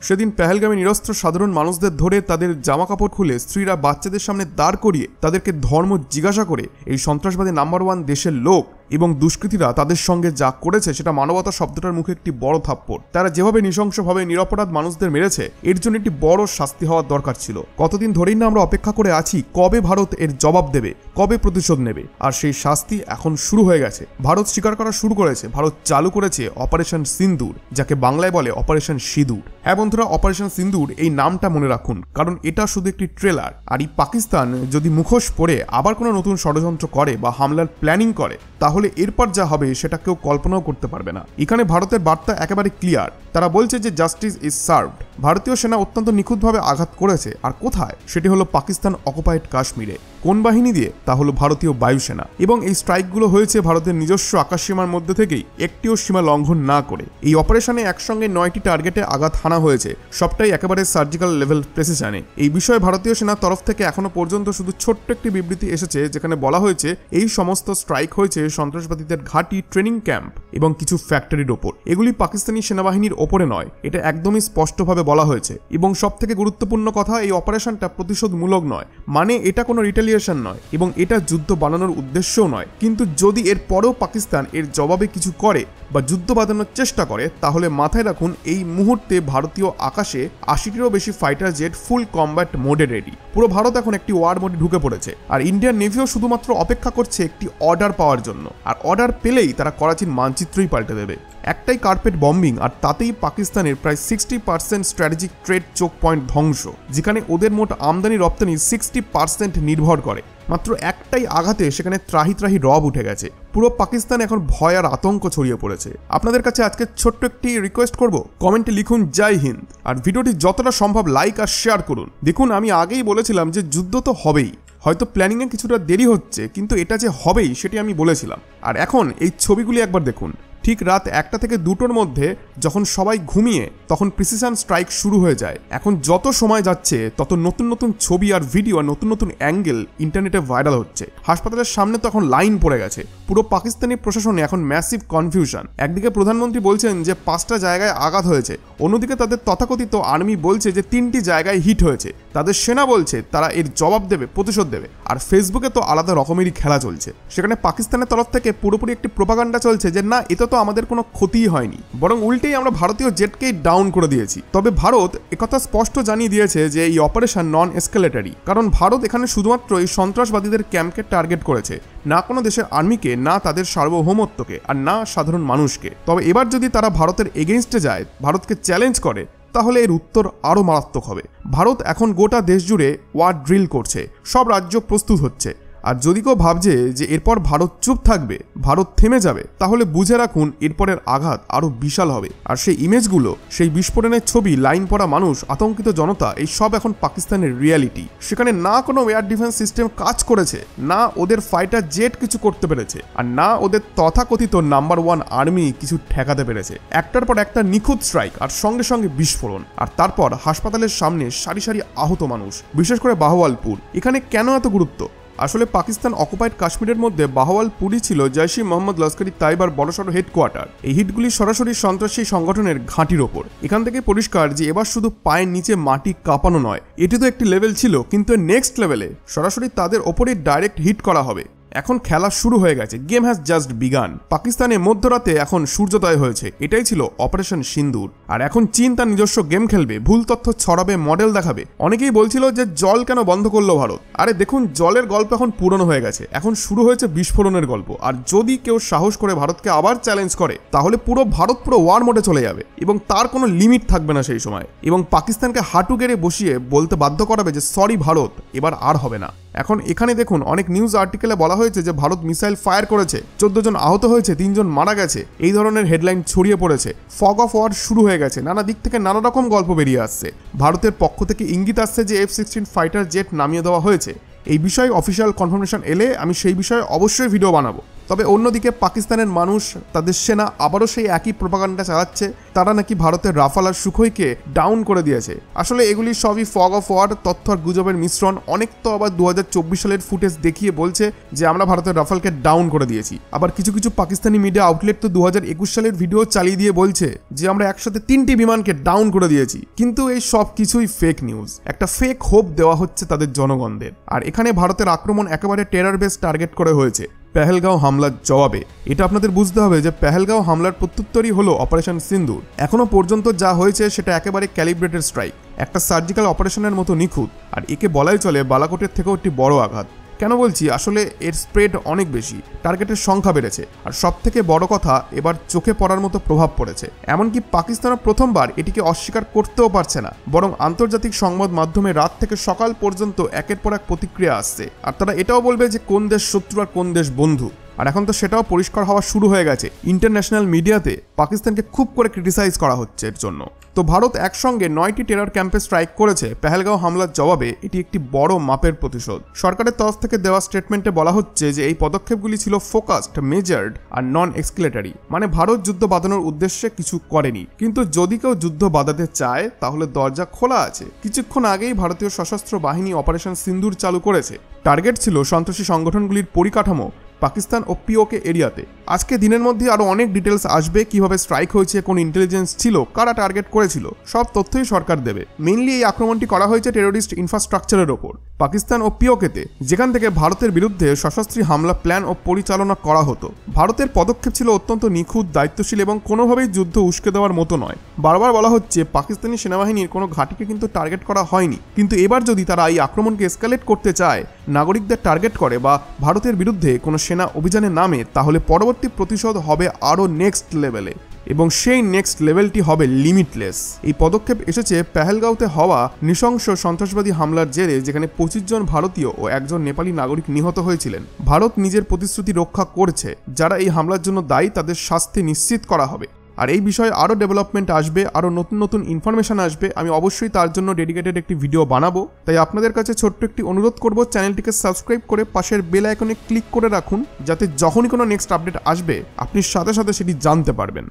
সেদিন পেহেলগামে নিরস্ত্র সাধারণ মানুষদের ধরে তাদের জামা কাপড় খুলে স্ত্রীরা বাচ্চাদের সামনে দাঁড় করিয়ে তাদেরকে ধর্ম জিজ্ঞাসা করে এই সন্ত্রাসবাদী নাম্বার 1 দেশের লোক এবং দুষ্কৃতীরা তাদের সঙ্গে যা করেছে সেটা মানবতা শব্দটার মুখে একটি বড় থাপ্পড়। তারা যেভাবে নৃশংসভাবে নিরপরাধ মানুষদের মেরেছে এর জন্য একটি বড় শাস্তি হওয়ার দরকার ছিল। কতদিন ধরেই না আমরা অপেক্ষা করে আছি কবে ভারত এর জবাব দেবে, কবে প্রতিশোধ নেবে, আর সেই শাস্তি এখন শুরু হয়ে গেছে। ভারত স্বীকার করা শুরু করেছে, ভারত চালু করেছে অপারেশন সিন্দুর, যাকে বাংলায় বলে অপারেশন সিঁদুর। হ্যাঁ বন্ধুরা, অপারেশন সিন্দুর এই নামটা মনে রাখুন, কারণ এটা শুধু একটি ট্রেলার। আর এই পাকিস্তান যদি মুখোশ পরে আবার কোনো নতুন ষড়যন্ত্র করে বা হামলার প্ল্যানিং করে তাহলে এরপর যা হবে সেটা কেউ কল্পনাও করতে পারবে না। এখানে ভারতের বার্তা একেবারে ক্লিয়ার। তারা বলছে যে জাস্টিস ইজ সার্ভড। ভারতীয় সেনা অত্যন্ত নিখুঁতভাবে আঘাত করেছে, আর কোথায়? সেটি হলো পাকিস্তান অকুপাইড কাশ্মীরে। কোন বাহিনী দিয়ে? তা হলো ভারতীয় বায়ুসেনা। এবং এই স্ট্রাইকগুলো হয়েছে ভারতের নিজস্ব আকাশ সীমার মধ্যে থেকেই, একটিও সীমা লঙ্ঘন না করে। এই অপারেশনে একসঙ্গে 9টি টার্গেটে আঘাত হানা হয়েছে, সবটাই একেবারে সার্জিক্যাল লেভেল প্রেসিশনে। এই বিষয়ে ভারতীয় সেনার তরফ থেকে এখনো পর্যন্ত শুধু ছোট্ট একটি বিবৃতি এসেছে, যেখানে বলা হয়েছে এই সমস্ত স্ট্রাইক হয়েছে সন্ত্রাসবাদীদের ঘাঁটি, ট্রেনিং ক্যাম্প এবং কিছু ফ্যাক্টরির ওপর। এগুলি পাকিস্তানি সেনাবাহিনীর ওপরে নয়, এটা একদমই স্পষ্টভাবে বলা হয়েছে। এবং সব থেকে গুরুত্বপূর্ণ কথা, এই অপারেশনটা প্রতিশোধমূলক নয়, মানে এটা কোনো রিটেলিয়েশন নয় এবং এটা যুদ্ধ বানানোর উদ্দেশ্যও নয়। কিন্তু যদি এর পরেও পাকিস্তান এর জবাবে কিছু করে বা যুদ্ধ বাঁধানোর চেষ্টা করে তাহলে মাথায় রাখুন এই মুহূর্তে ভারতীয় আকাশে 80টিরও বেশি ফাইটার জেট ফুল কমব্যাট মোডে রেডি। পুরো ভারত এখন একটি ওয়ার মোডে ঢুকে পড়েছে, আর ইন্ডিয়ান নেভিও শুধুমাত্র অপেক্ষা করছে একটি অর্ডার পাওয়ার জন্য। আর অর্ডার পেলেই তারা করাচির মানচিত্রই পাল্টে দেবে। একটাই কার্পেট বম্বিং আর তাতেই পাকিস্তানের প্রায় 60% স্ট্র্যাটেজিক ট্রেড চোক পয়েন্ট ধ্বংস, যেখানে ওদের মোট আমদানি রপ্তানি 60% নির্ভর করে। মাত্র একটাই আঘাতে সেখানে ত্রাহি ত্রাহি রব উঠে গেছে। পুরো পাকিস্তান এখন ভয় আর আতঙ্ক ছড়িয়ে পড়েছে। আপনাদের কাছে আজকে ছোট্ট একটি রিকোয়েস্ট করব, কমেন্টে লিখুন জয় হিন্দ, আর ভিডিওটি যতটা সম্ভব লাইক আর শেয়ার করুন। দেখুন, আমি আগেই বলেছিলাম যে যুদ্ধ তো হবেই, হয়তো প্ল্যানিংয়ে কিছুটা দেরি হচ্ছে, কিন্তু এটা যে হবেই সেটি আমি বলেছিলাম। আর এখন এই ছবিগুলি একবার দেখুন। ঠিক রাত 1টা থেকে 2টোর মধ্যে যখন সবাই ঘুমিয়ে তখন প্রিসিশন স্ট্রাইক শুরু হয়ে যায়। এখন যত সময় যাচ্ছে তত নতুন নতুন ছবি আর ভিডিও আর নতুন নতুন অ্যাঙ্গেল ইন্টারনেটে ভাইরাল হচ্ছে। হাসপাতালের সামনে তো এখন লাইন পড়ে গেছে। পুরো পাকিস্তানি প্রশাসনে এখন ম্যাসিভ কনফিউশন। একদিকে প্রধানমন্ত্রী বলছেন যে 5টা জায়গায় আঘাত হয়েছে, অন্যদিকে তাদের তথাকথিত আর্মি বলছে যে 3টি জায়গায় হিট হয়েছে। তাদের সেনা বলছে তারা এর জবাব দেবে, প্রতিশোধ দেবে। আর ফেসবুকে তো আলাদা রকমেরই খেলা চলছে। সেখানে পাকিস্তানের তরফ থেকে পুরোপুরি একটি প্রোপাগান্ডা চলছে যে না, এটা তো আমাদের কোনো ক্ষতিই হয়নি, বরং উল্টেই আমরা ভারতীয় জেটকেই ডাউন করে দিয়েছি। তবে ভারত একথা স্পষ্ট জানিয়ে দিয়েছে যে এই অপারেশন নন এসকেলেটারি, কারণ ভারত এখানে শুধুমাত্র এই সন্ত্রাসবাদীদের ক্যাম্পকে টার্গেট করেছে, না কোনো দেশের আর্মিকে, না তাদের সার্বভৌমত্বকে, আর না সাধারণ মানুষকে। তবে এবার যদি তারা ভারতের এগেইনস্টে যায়, ভারতকে চ্যালেঞ্জ করে, তাহলে এর উত্তর আরও মারাত্মক হবে। ভারত এখন গোটা দেশ জুড়ে ওয়ার ড্রিল করছে, সব রাজ্য প্রস্তুত হচ্ছে। আর যদি কেউ ভাবছে যে এরপর ভারত চুপ থাকবে, ভারত থেমে যাবে, তাহলে বুঝে রাখুন এরপরের আঘাত আরো বিশাল হবে। আর সেই ইমেজগুলো, সেই বিস্ফোরণের ছবি, লাইন পড়া মানুষ, আতঙ্কিত জনতা, এই সব এখন পাকিস্তানের রিয়ালিটি। সেখানে না কোনো এয়ার ডিফেন্স সিস্টেম কাজ করেছে, না ওদের ফাইটার জেট কিছু করতে পেরেছে, আর না ওদের তথাকথিত নাম্বার 1 আর্মি কিছু ঠেকাতে পেরেছে। একটার পর একটা নিখুঁত স্ট্রাইক আর সঙ্গে সঙ্গে বিস্ফোরণ, আর তারপর হাসপাতালের সামনে সারি সারি আহত মানুষ, বিশেষ করে বাহওয়ালপুর। এখানে কেন এত গুরুত্ব? আসলে পাকিস্তান অকুপাইড কাশ্মীরের মধ্যে বাহওয়ালপুরই ছিল জৈশ-ই মোহাম্মদ লস্করি তাইবার বড়সড় হেডকোয়ার্টার। এই হিটগুলি সরাসরি সন্ত্রাসী সংগঠনের ঘাঁটির ওপর। এখান থেকে পরিষ্কার যে এবার শুধু পায়ের নিচে মাটি কাঁপানো নয়, এটি তো একটি লেভেল ছিল, কিন্তু নেক্সট লেভেলে সরাসরি তাদের ওপরেই ডাইরেক্ট হিট করা হবে। এখন খেলা শুরু হয়ে গেছে, গেম হ্যাজ জাস্ট বিগান। পাকিস্তানে মধ্যরাতে এখন সূর্যোদয় হয়েছে, এটাই ছিল অপারেশন সিন্দুর। আর এখন চীন তার নিজস্ব গেম খেলবে, ভুল তথ্য ছড়াবে, মডেল দেখাবে। অনেকেই বলছিল যে জল কেন বন্ধ করলো ভারত। আরে দেখুন, জলের গল্প এখন পুরনো হয়ে গেছে, এখন শুরু হয়েছে বিস্ফোরণের গল্প। আর যদি কেউ সাহস করে ভারতকে আবার চ্যালেঞ্জ করে, তাহলে পুরো ভারত পুরো ওয়ার মোডে চলে যাবে এবং তার কোনো লিমিট থাকবে না সেই সময়। এবং পাকিস্তানকে হাঁটু গেড়ে বসিয়ে বলতে বাধ্য করাবে যে সরি ভারত, এবার আর হবে না। এখন এখানে দেখুন, অনেক নিউজ আর্টিকেলে বলা হয়েছে যে ভারত মিসাইল ফায়ার করেছে, 14 জন আহত হয়েছে, 3 জন মারা গেছে। এই ধরনের হেডলাইন ছড়িয়ে পড়েছে। ফগ অফ ওয়ার শুরু হয়ে গেছে, নানা দিক থেকে নানা রকম গল্প বেরিয়ে আসছে। ভারতের পক্ষ থেকে ইঙ্গিত আসছে যে F-16 ফাইটার জেট নামিয়ে দেওয়া হয়েছে। এই বিষয়ে অফিসিয়াল কনফার্মেশন এলে আমি সেই বিষয়ে অবশ্যই ভিডিও বানাবো। তবে অন্যদিকে পাকিস্তানের মানুষ, তাদের সেনা আবারও সেই একই প্রোপাগান্ডা চালাচ্ছে, তারা নাকি ভারতের রাফাল আর সুখোইকে ডাউন করে দিয়েছে। আসলে এগুলি সবই ফগ অফ ওয়ার, তথ্য আর গুজবের মিশ্রণ। অনেক তো আবার 2024 সালের ফুটেজ দেখিয়ে বলছে যে আমরা ভারতের রাফালকে ডাউন করে দিয়েছি। আবার কিছু কিছু পাকিস্তানি মিডিয়া আউটলেট তো 2021 সালের ভিডিও চালিয়ে দিয়ে বলছে যে আমরা একসাথে 3টি বিমানকে ডাউন করে দিয়েছি। কিন্তু এই সব কিছুই ফেক নিউজ, একটা ফেক হোপ দেওয়া হচ্ছে তাদের জনগণদের। আর এখানে ভারতের আক্রমণ একেবারে টেরর বেস টার্গেট করে হয়েছে পেহেলগাঁও হামলার জবাবে। এটা আপনাদের বুঝতে হবে যে পেহেলগাঁও হামলার প্রত্যুত্তরই হলো অপারেশন সিন্দুর। এখনো পর্যন্ত যা হয়েছে সেটা একেবারে ক্যালিব্রেটেড স্ট্রাইক, একটা সার্জিক্যাল অপারেশনের মতো নিখুঁত। আর একে বলাই চলে বালাকোটের থেকেও একটি বড় আঘাত। কেন বলছি? আসলে এর স্প্রেড অনেক বেশি, টার্গেটের সংখ্যা বেড়েছে, আর সব থেকে বড় কথা এবার চোখে পড়ার মতো প্রভাব পড়েছে। এমনকি পাকিস্তানও প্রথমবার এটিকে অস্বীকার করতেও পারছে না, বরং আন্তর্জাতিক সংবাদ মাধ্যমে রাত থেকে সকাল পর্যন্ত একের পর এক প্রতিক্রিয়া আসছে। আর তারা এটাও বলবে যে কোন দেশ শত্রু আর কোন দেশ বন্ধু। আর এখন তো সেটাও পরিষ্কার হওয়া শুরু হয়ে গেছে। ইন্টারন্যাশনাল মিডিয়াতে পাকিস্তানকে খুব করে ক্রিটিসাইজ করা হচ্ছে এর জন্য। তো ভারত একসঙ্গে 9টি টেরর ক্যাম্পে স্ট্রাইক করেছে পেহেলগাঁও হামলার জবাবে। এটি একটি বড় মাপের প্রতিশোধ। সরকারের তরফ থেকে দেওয়া স্টেটমেন্টে বলা হচ্ছে যে এই পদক্ষেপগুলি ছিল ফোকাসড, মেজার্ড আর নন এক্সক্লেটারি, মানে ভারত যুদ্ধ বাঁধানোর উদ্দেশ্যে কিছু করেনি। কিন্তু যদি কেউ যুদ্ধ বাঁধাতে চায় তাহলে দরজা খোলা আছে। কিছুক্ষণ আগেই ভারতীয় সশস্ত্র বাহিনী অপারেশন সিন্দুর চালু করেছে। টার্গেট ছিল সন্ত্রাসী সংগঠনগুলির পরিকাঠামো পাকিস্তান ও পিওকে এরিয়াতে। আজকে দিনের মধ্যে আরো অনেক ডিটেলস আসবে, কিভাবে স্ট্রাইক হয়েছে, কোন ইন্টেলিজেন্স ছিল, কারা টার্গেট করেছিল, সব তথ্যই সরকার দেবে। মেইনলি এই আক্রমণটি করা হয়েছে টেরোরিস্ট ইনফ্রাস্ট্রাকচারের ওপর পাকিস্তান ও পিওকেতে, যেখান থেকে ভারতের বিরুদ্ধে সশস্ত্রী হামলা প্ল্যান ও পরিচালনা করা হতো। ভারতের পদক্ষেপ ছিল অত্যন্ত নিখুঁত, দায়িত্বশীল এবং কোনোভাবেই যুদ্ধ উস্কে দেওয়ার মতো নয়। বারবার বলা হচ্ছে পাকিস্তানি সেনাবাহিনীর কোনো ঘাঁটিকে কিন্তু টার্গেট করা হয়নি, কিন্তু এবার যদি তারা এই আক্রমণকে এসকালেট করতে চায়, নাগরিকদের টার্গেট করে বা ভারতের বিরুদ্ধে কোনো সেনা অভিযানে নামে, তাহলে পরবর্তী প্রতিশোধ হবে আরও নেক্সট লেভেলে, এবং সেই নেক্সট লেভেলটি হবে লিমিটলেস। এই পদক্ষেপ এসেছে পেহেলগাঁওতে হওয়া নৃশংস সন্ত্রাসবাদী হামলার জেরে, যেখানে 25 জন ভারতীয় ও একজন নেপালি নাগরিক নিহত হয়েছিলেন। ভারত নিজের প্রতিশ্রুতি রক্ষা করছে, যারা এই হামলার জন্য দায়ী তাদের শাস্তি নিশ্চিত করা হবে। আর এই বিষয়ে আরও ডেভেলপমেন্ট আসবে, আরও নতুন নতুন ইনফরমেশন আসবে। আমি অবশ্যই তার জন্য ডেডিকেটেড একটি ভিডিও বানাবো। তাই আপনাদের কাছে ছোট্ট একটি অনুরোধ করব, চ্যানেলটিকে সাবস্ক্রাইব করে পাশের বেল আইকনে ক্লিক করে রাখুন, যাতে যখনই কোনো নেক্সট আপডেট আসবে আপনি সাথে সাথে সেটি জানতে পারবেন।